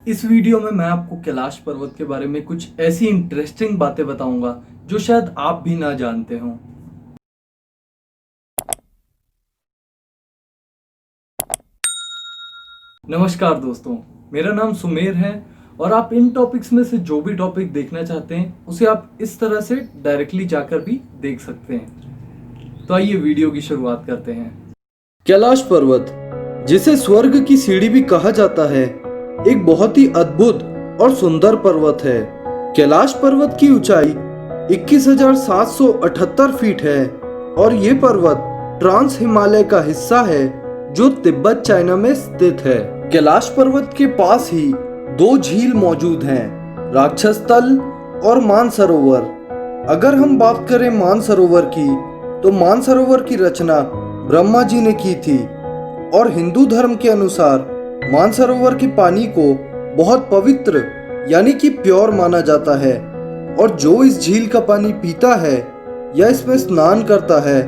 इस वीडियो में मैं आपको कैलाश पर्वत के बारे में कुछ ऐसी इंटरेस्टिंग बातें बताऊंगा जो शायद आप भी ना जानते हों। नमस्कार दोस्तों, मेरा नाम सुमेर है और आप इन टॉपिक्स में से जो भी टॉपिक देखना चाहते हैं उसे आप इस तरह से डायरेक्टली जाकर भी देख सकते हैं। तो आइए वीडियो की शुरुआत करते हैं। कैलाश पर्वत, जिसे स्वर्ग की सीढ़ी भी कहा जाता है, एक बहुत ही अद्भुत और सुंदर पर्वत है। कैलाश पर्वत की ऊंचाई 21,778 फीट है और ये पर्वत ट्रांस हिमालय का हिस्सा है जो तिब्बत चाइना में स्थित है। कैलाश पर्वत के पास ही दो झील मौजूद हैं, राक्षस तल और मानसरोवर। अगर हम बात करें मानसरोवर की, तो मानसरोवर की रचना ब्रह्मा जी ने की थी और हिंदू धर्म के अनुसार मानसरोवर के पानी को बहुत पवित्र यानी कि प्योर माना जाता है और जो इस झील का पानी पीता है या इसमें स्नान करता है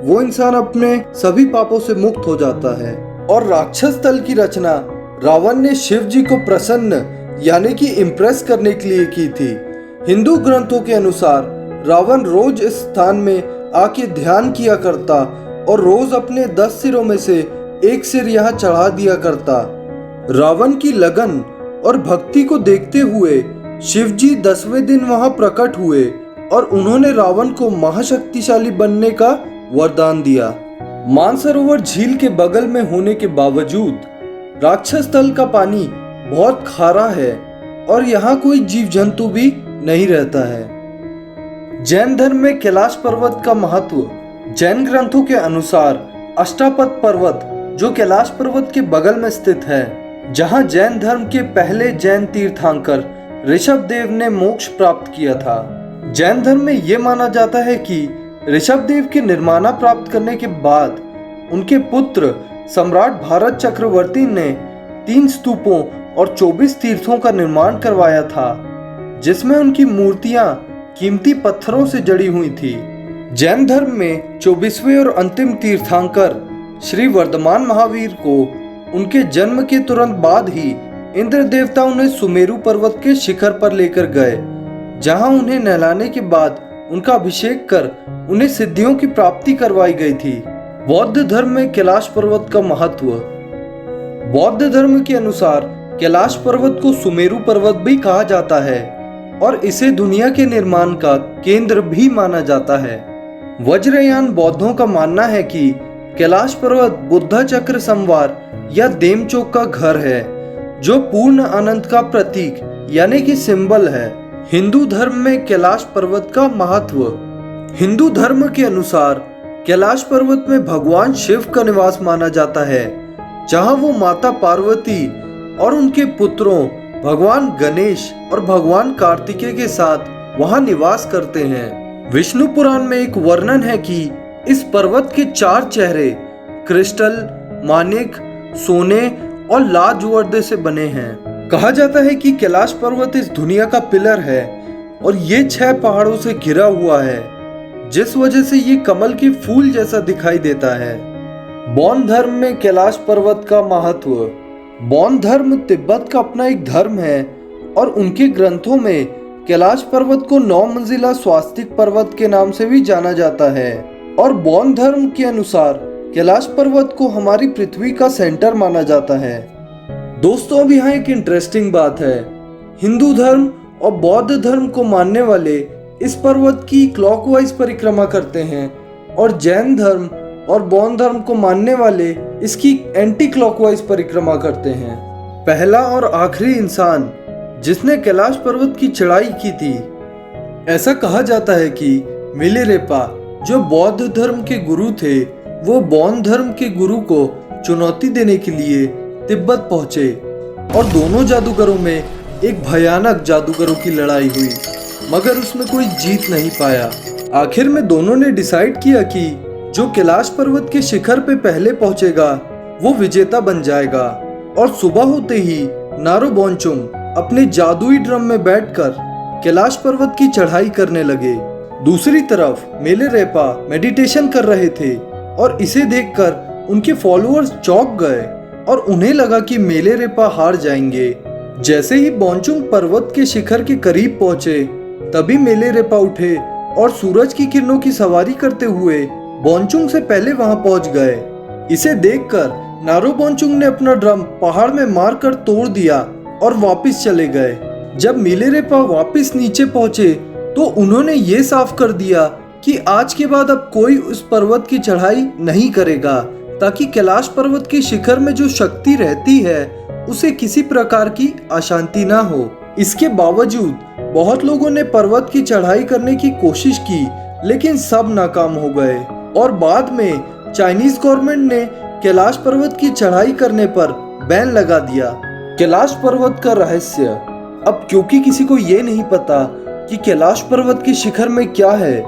वो इंसान अपने सभी पापों से मुक्त हो जाता है। और राक्षस तल की रचना रावण ने शिव जी को प्रसन्न यानी कि इम्प्रेस करने के लिए की थी। हिंदू ग्रंथों के अनुसार रावण रोज इस स्थान में आके ध्यान किया करता और रोज अपने 10 सिरों में से एक सिर यहाँ चढ़ा दिया करता। रावण की लगन और भक्ति को देखते हुए शिव जी 10वें दिन वहां प्रकट हुए और उन्होंने रावण को महाशक्तिशाली बनने का वरदान दिया। मानसरोवर झील के बगल में होने के बावजूद राक्षस तल का पानी बहुत खारा है और यहाँ कोई जीव जंतु भी नहीं रहता है। जैन धर्म में कैलाश पर्वत का महत्व जैन ग्रंथों के अनुसार अष्टापद पर्वत, जो कैलाश पर्वत के बगल में स्थित है, जहां जैन धर्म के पहले जैन तीर्थंकर ऋषभ देव ने मोक्ष प्राप्त किया था। जैन धर्म में यह माना जाता है कि ऋषभ देव के निर्माणा प्राप्त करने के बाद उनके पुत्र सम्राट भारत चक्रवर्ती ने 3 स्तूपों और 24 तीर्थों का निर्माण करवाया था, जिसमें उनकी मूर्तियां कीमती पत्थरों से जड़ी हुई थी। जैन धर्म में 24वें और अंतिम तीर्थंकर श्री वर्धमान महावीर को उनके जन्म के तुरंत बाद ही इंद्र देवता उन्हें सुमेरु पर्वत के शिखर पर लेकर गए, जहां उन्हें नहलाने के बाद उनका अभिषेक कर उन्हें सिद्धियों की प्राप्ति करवाई गई थी। बौद्ध धर्म में कैलाश पर्वत का महत्व। बौद्ध धर्म के अनुसार कैलाश पर्वत को सुमेरु पर्वत भी कहा जाता है और इसे दुनिया के निर्माण का केंद्र भी माना जाता है। वज्रयान बौद्धों का मानना है कि कैलाश पर्वत बुद्ध चक्र संवार या देमचोक का घर है, जो पूर्ण अनंत का प्रतीक यानी कि सिंबल है। हिंदू धर्म में कैलाश पर्वत का महत्व। हिंदू धर्म के अनुसार कैलाश पर्वत में भगवान शिव का निवास माना जाता है, जहां वो माता पार्वती और उनके पुत्रों भगवान गणेश और भगवान कार्तिकेय के साथ वहां निवास करते हैं। विष्णु पुराण में एक वर्णन है कि इस पर्वत के 4 चेहरे क्रिस्टल, मानिक, सोने और लाजवर्दे से बने हैं। कहा जाता है कि कैलाश पर्वत इस दुनिया का पिलर है और ये 6 पहाड़ों से घिरा हुआ है, जिस वजह से ये कमल के फूल जैसा दिखाई देता है। बौद्ध धर्म में कैलाश पर्वत का महत्व। बौद्ध धर्म तिब्बत का अपना एक धर्म है और उनके ग्रंथों में कैलाश पर्वत को 9 मंजिला स्वास्तिक पर्वत के नाम से भी जाना जाता है और बौद्ध धर्म के अनुसार कैलाश पर्वत को हमारी पृथ्वी का सेंटर माना जाता है। दोस्तों, अब यहाँ एक इंटरेस्टिंग बात है। हिंदू धर्म और बौद्ध धर्म को मानने वाले इस पर्वत की क्लॉकवाइज परिक्रमा करते हैं और जैन धर्म और बौद्ध धर्म को मानने वाले इसकी एंटी क्लॉकवाइज परिक्रमा करते हैं। पहला और आखिरी इंसान जिसने कैलाश पर्वत की चढ़ाई की थी। ऐसा कहा जाता है कि मिलिरेपा, जो बौद्ध धर्म के गुरु थे, वो बौद्ध धर्म के गुरु को चुनौती देने के लिए तिब्बत पहुंचे और दोनों जादूगरों में एक भयानक जादूगरों की लड़ाई हुई, मगर उसमें कोई जीत नहीं पाया। आखिर में दोनों ने डिसाइड किया कि जो कैलाश पर्वत के शिखर पे पहले पहुंचेगा वो विजेता बन जाएगा। और सुबह होते ही नारोबोंचुम अपने जादुई ड्रम में बैठकर कैलाश पर्वत की चढ़ाई करने लगे। दूसरी तरफ मिलिरेपा मेडिटेशन कर रहे थे और इसे देखकर उनके फॉलोअर्स चौंक गए और उन्हें लगा कि मिलिरेपा हार जाएंगे, जैसे ही बोंचुंग पर्वत के शिखर के करीब पहुंचे, तभी मेलेरेपा उठे और सूरज की किरणों की सवारी करते हुए बोंचुंग से पहले वहां पहुंच गए। इसे देखकर नारो बोंचुंग ने अपना ड्रम पहाड़ में मारकर तोड़ दिया और वापस चले गए। जब मेलेरेपा वापस नीचे पहुंचे तो उन्होंने ये साफ कर दिया कि आज के बाद अब कोई उस पर्वत की चढ़ाई नहीं करेगा, ताकि कैलाश पर्वत के शिखर में जो शक्ति रहती है उसे किसी प्रकार की अशांति ना हो। इसके बावजूद बहुत लोगों ने पर्वत की चढ़ाई करने की कोशिश की, लेकिन सब नाकाम हो गए और बाद में चाइनीज गवर्नमेंट ने कैलाश पर्वत की चढ़ाई करने पर बैन लगा दिया। कैलाश पर्वत का रहस्य। अब क्योंकि किसी को ये नहीं पता कि कैलाश पर्वत के शिखर में क्या है,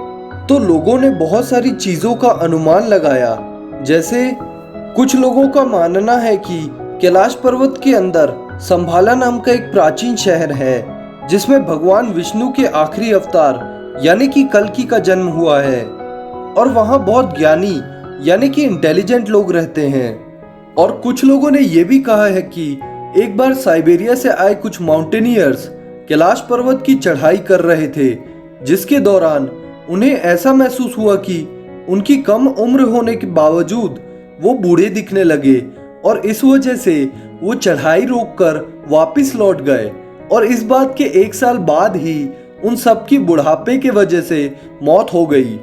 तो लोगों ने बहुत सारी चीजों का अनुमान लगाया। जैसे कुछ लोगों का मानना है कि कैलाश पर्वत के अंदर संभाला नाम का एक प्राचीन शहर है, जिसमें भगवान विष्णु के आखिरी अवतार यानी कि कल्कि का जन्म हुआ है और वहां बहुत ज्ञानी यानी कि इंटेलिजेंट लोग रहते हैं। और कुछ लोगों ने यह भी कहा है कि एक बार साइबेरिया से आए कुछ माउंटेनियर्स कैलाश पर्वत की चढ़ाई कर रहे थे, जिसके दौरान उन्हें ऐसा महसूस हुआ कि उनकी कम उम्र होने के बावजूद वो बूढ़े दिखने लगे और इस वजह से वो चढ़ाई रोककर वापस लौट गए और इस बात के 1 साल बाद ही उन सब की बुढ़ापे के वजह से मौत हो गई।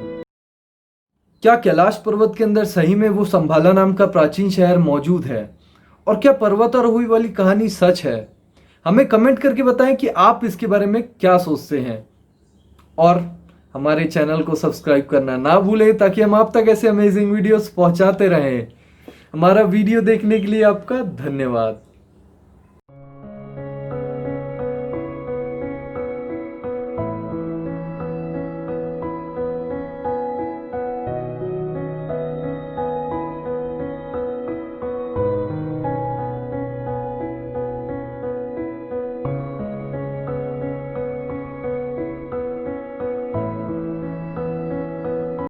क्या कैलाश पर्वत के अंदर सही में वो संभाला नाम का प्राचीन शहर मौजूद है? और क्या पर्वतारोही वाली कहानी सच है? हमें कमेंट करके बताएं कि आप इसके बारे में क्या सोचते हैं। और हमारे चैनल को सब्सक्राइब करना ना भूलें, ताकि हम आप तक ऐसे अमेजिंग वीडियोस पहुंचाते रहें। हमारा वीडियो देखने के लिए आपका धन्यवाद।